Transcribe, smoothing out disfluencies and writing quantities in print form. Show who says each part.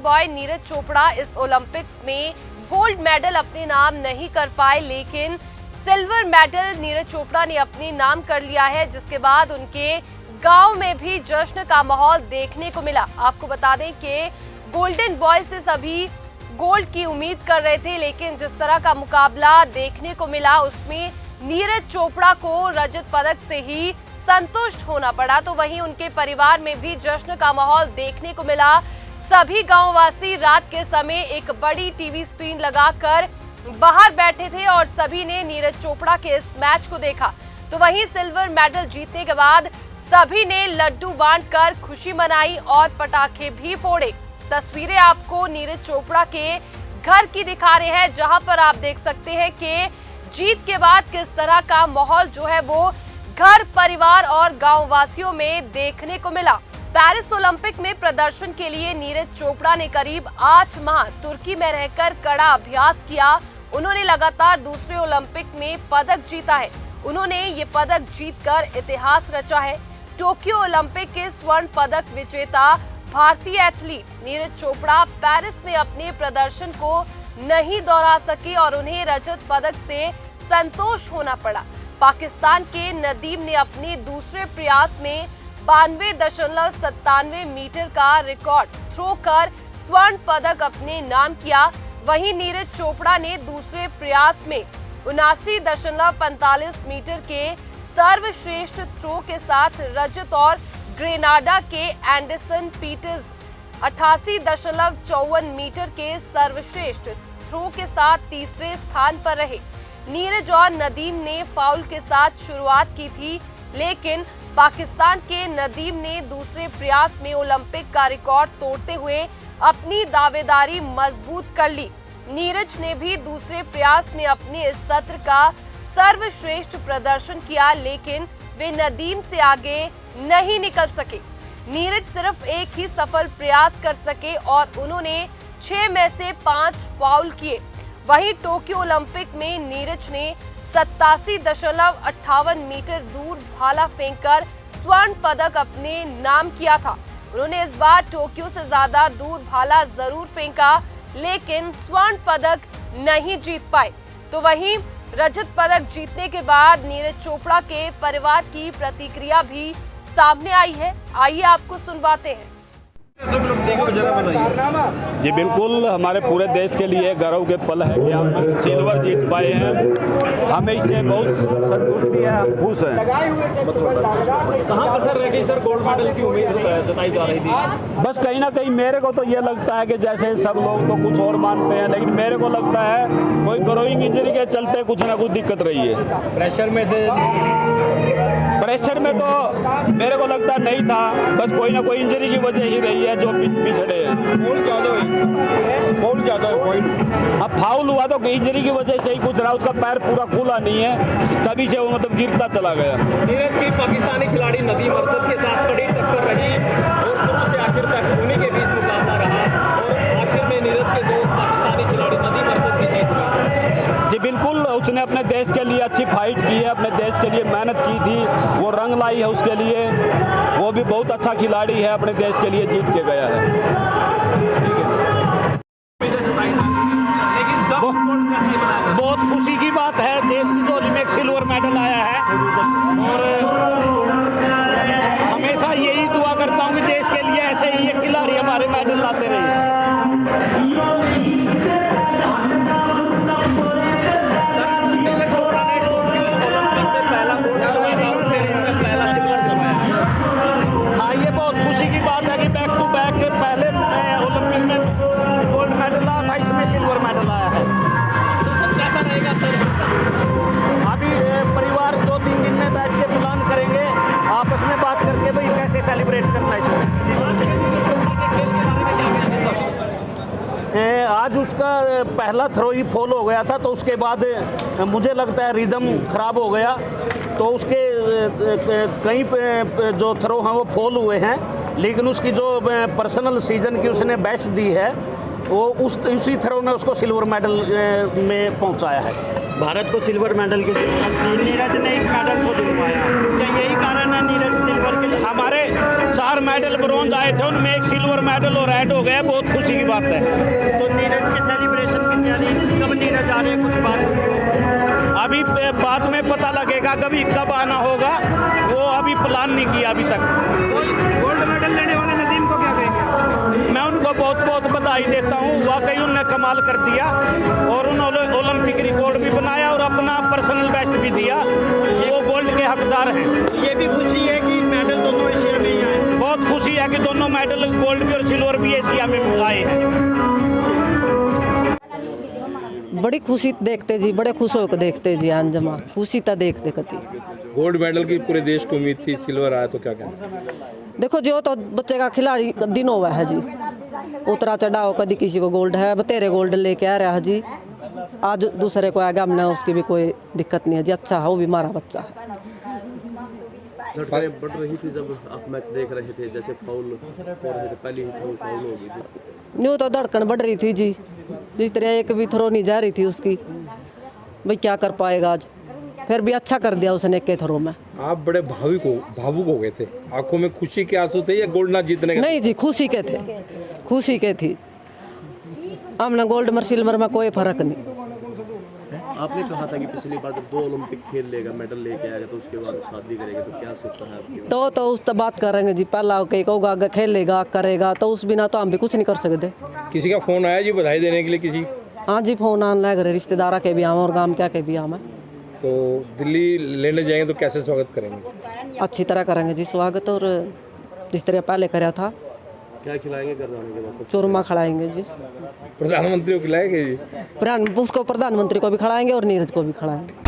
Speaker 1: Boy Neeraj Chopra इस Olympics में gold medal अपने नाम नहीं कर पाए, लेकिन सिल्वर मेडल नीरज चोपड़ा ने अपने नाम कर लिया है, जिसके बाद उनके गांव में भी जश्न का माहौल देखने को मिला। आपको बता दें कि गोल्डन बॉय से सभी गोल्ड की उम्मीद कर रहे थे, लेकिन जिस तरह का मुकाबला देखने को मिला उसमें नीरज चोपड़ा को रजत पदक से ही संतुष्ट होना पड़ा। तो वहीं उनके परिवार में भी जश्न का माहौल देखने को मिला। सभी गांववासी रात के समय एक बड़ी टीवी स्क्रीन लगाकर बाहर बैठे थे और सभी ने नीरज चोपड़ा के इस मैच को देखा। तो वहीं सिल्वर मेडल जीतने के बाद सभी ने लड्डू बांटकर खुशी मनाई और पटाखे भी फोड़े। तस्वीरें आपको नीरज चोपड़ा के घर की दिखा रहे हैं, जहां पर आप देख सकते हैं कि जीत के बाद किस तरह का माहौल जो है वो घर, परिवार और गांव वासियों में देखने को मिला। पेरिस ओलंपिक में प्रदर्शन के लिए नीरज चोपड़ा ने करीब 8 माह तुर्की में रहकर कड़ा अभ्यास किया। उन्होंने लगातार दूसरे ओलंपिक में पदक जीता है। उन्होंने ये पदक जीतकर इतिहास रचा है। टोक्यो ओलंपिक के स्वर्ण पदक विजेता भारतीय एथलीट नीरज चोपड़ा पेरिस में अपने प्रदर्शन को नहीं दोहरा सके और उन्हें रजत पदक से संतोष होना पड़ा। पाकिस्तान के नदीम ने अपने दूसरे प्रयास में 92.97 मीटर का रिकॉर्ड थ्रो कर स्वर्ण पदक अपने नाम किया। वहीं नीरज चोपड़ा ने दूसरे प्रयास में 79.45 मीटर के सर्वश्रेष्ठ थ्रो के साथ रजत और ग्रेनाडा के एंडरसन पीटर्स 88.54 मीटर के सर्वश्रेष्ठ थ्रो के साथ तीसरे स्थान पर रहे। नीरज और नदीम ने फाउल के साथ शुरुआत की थी, लेकिन पाकिस्तान के नदीम ने दूसरे प्रयास में ओलंपिक का रिकॉर्ड तोड़ते हुए अपनी दावेदारी मजबूत कर ली। नीरज ने भी दूसरे प्रयास में अपने इस सत्र का सर्वश्रेष्ठ प्रदर्शन किया, लेकिन वे नदीम से आगे नहीं निकल सके। नीरज सिर्फ एक ही सफल प्रयास कर सके और उन्होंने 6 में से 5 फाउल किए। वहीं टोक्यो ओलंपिक में नीरज ने 87.58 मीटर दूर भाला फेंककर स्वर्ण पदक अपने नाम किया था। उन्होंने इस बार टोक्यो से ज्यादा दूर भाला जरूर फेंका, लेकिन स्वर्ण पदक नहीं जीत पाए। तो वहीं रजत पदक जीतने के बाद नीरज चोपड़ा के परिवार की प्रतिक्रिया भी सामने आई है। आइए आपको सुनवाते हैं।
Speaker 2: जी बिल्कुल, हमारे पूरे देश के लिए गर्व के पल है कि हम सिल्वर जीत पाए हैं। हमें इससे बहुत संतुष्टि है, हम खुश हैं।
Speaker 3: कहाँ कसर रह गई सर? गोल्ड मेडल की उम्मीद जताई जा रही थी।
Speaker 2: बस कहीं ना कहीं मेरे को तो ये लगता है कि जैसे सब लोग तो कुछ और मानते हैं, लेकिन मेरे को लगता है कोई ग्रोइंग इंजरी के चलते कुछ ना कुछ दिक्कत रही है।
Speaker 3: प्रेशर में थे?
Speaker 2: प्रेशर में तो मेरे को लगता नहीं था, बस कोई ना कोई इंजरी की वजह ही रही है जो पिछड़े हैं।
Speaker 3: फाउल ज्यादा है।
Speaker 2: अब फाउल हुआ तो इंजरी की वजह से ही कुछ रहा, उसका पैर पूरा खुला नहीं है, तभी से वो मतलब गिरता चला गया।
Speaker 3: नीरज की पाकिस्तानी खिलाड़ी नदीम अरशद के साथ बड़ी टक्कर रही और शुरू से आखिर तक उन्हीं के बीच मुकाबला रहा और आखिर में नीरज के दोस्त पाकिस्तानी खिलाड़ी नदीम अरशद की जीत हुई।
Speaker 2: जी बिल्कुल, उसने अपने देश के लिए अच्छी फाइट की है, अपने देश के लिए मेहनत की थी, वो रंग लाई है उसके लिए। वो भी बहुत अच्छा खिलाड़ी है, अपने देश के लिए जीत के गया है।
Speaker 4: बहुत खुशी की बात है, देश की झोली में एक सिल्वर मेडल आया है और हमेशा यही दुआ करता हूँ कि देश के लिए ऐसे ही ये खिलाड़ी हमारे मेडल लाते रहे। हाँ, ये बहुत खुशी की बात है कि बैक टू बैक पहले ओलंपिक में गोल्ड मेडल आया था, इसमें सिल्वर मेडल आया है।
Speaker 3: कैसा रहेगा सर?
Speaker 4: अभी परिवार 2-3 दिन में बैठ के प्लान करेंगे, आपस में बात करके भाई कैसे सेलिब्रेट करना है इसमें। आज उसका पहला थ्रो ही फॉल हो गया था, तो उसके बाद मुझे लगता है रिदम खराब हो गया, तो उसके कई जो थ्रो हैं वो फॉल हुए हैं, लेकिन उसकी जो पर्सनल सीजन की उसने बेस्ट दी है, वो उसी थ्रो ने उसको सिल्वर मेडल में पहुंचाया है।
Speaker 5: भारत को सिल्वर मेडल की जरूरत थी, नीरज ने इस मेडल को दिलवाया। क्या यही कारण है नीरज सिल्वर के?
Speaker 4: हमारे 4 मेडल ब्रॉन्ज आए थे, उनमें एक सिल्वर मेडल और ऐड हो गया, बहुत खुशी की बात है।
Speaker 5: तो नीरज के सेलिब्रेशन की तैयारी कब नीरज आ रहे हैं, कुछ बात
Speaker 4: अभी बाद में पता लगेगा, कभी कब आना होगा वो अभी प्लान नहीं किया अभी तक।
Speaker 5: गोल्ड मेडल लेने वाले नदीम को क्या कहेंगे?
Speaker 4: मैं उनको बहुत बहुत बधाई देता हूँ, वाकई उन्होंने कमाल कर दिया और उन्होंने ओलंपिक रिकॉर्ड भी बनाया और अपना पर्सनल बेस्ट भी दिया। वो गोल्ड के हकदार हैं।
Speaker 5: ये भी खुशी है कि मेडल दोनों एशिया में ही आए।
Speaker 4: बहुत खुशी है कि दोनों मेडल गोल्ड भी और सिल्वर भी एशिया में आए हैं।
Speaker 6: बड़ी खुशी देखते जी, बड़े खुश होकर देखते जी अंजमा, खुशी तो देखते कती।
Speaker 7: गोल्ड मेडल की पूरे देश को उम्मीद थी, सिल्वर आया तो क्या कहना?
Speaker 6: देखो जो तो बच्चे का खिलाड़ी दिन हुआ है जी, उतरा चढ़ाओ, कभी किसी को गोल्ड है, बतेरे गोल्ड लेके आ रहा है जी। आज दूसरे को आगे हमने, उसकी भी कोई दिक्कत नहीं है जी, अच्छा है, वो भी हमारा बच्चा है।
Speaker 3: धड़कनें बढ़ रही थी जब आप मैच देख रहे थे, जैसे फाउल हो रहे थे, पहली ही फाउल हो गई थी।
Speaker 6: न्यू तो धड़कन बढ़ रही थी जी, जिस तरह एक भी थ्रो नहीं जा रही थी उसकी, भाई क्या कर पाएगा आज, फिर भी अच्छा कर दिया उसने एक थ्रो में।
Speaker 7: आप बड़े भावुक हो गए थे, आंखों में खुशी के आंसू थे या गोल्ड ना जीतने का?
Speaker 6: नहीं जी, खुशी के थे, खुशी के थी। हमने गोल्ड में सिल्वर में कोई फर्क नहीं।
Speaker 3: आपने कहा था कि पिछली बार जब 2 ओलंपिक खेल लेगा, मेडल लेके आएगा तो उसके बाद शादी करेगा, तो क्या सोचता है आपकी?
Speaker 6: तो उस तो बात करेंगे जी, पहला कहीं कहूँगा आगे खेलेगा करेगा, तो उस बिना तो हम भी कुछ नहीं कर सकते।
Speaker 7: किसी का फोन आया जी बधाई देने के लिए किसी?
Speaker 6: हाँ जी, फोन आने लग रहे, रिश्तेदारा के भी आम और गांव क्या के भी आम है।
Speaker 7: तो दिल्ली लेने जाएंगे तो कैसे स्वागत करेंगे?
Speaker 6: अच्छी तरह करेंगे जी स्वागत, और जिस तरह पहले कराया था।
Speaker 3: क्या खिलाएंगे घर जाने के बाद?
Speaker 6: चूरमा खिलाएंगे जी,
Speaker 7: प्रधानमंत्री को खिलाएंगे जी?
Speaker 6: उसको प्रधानमंत्री को भी खिलाएंगे और नीरज को भी खिलाएंगे।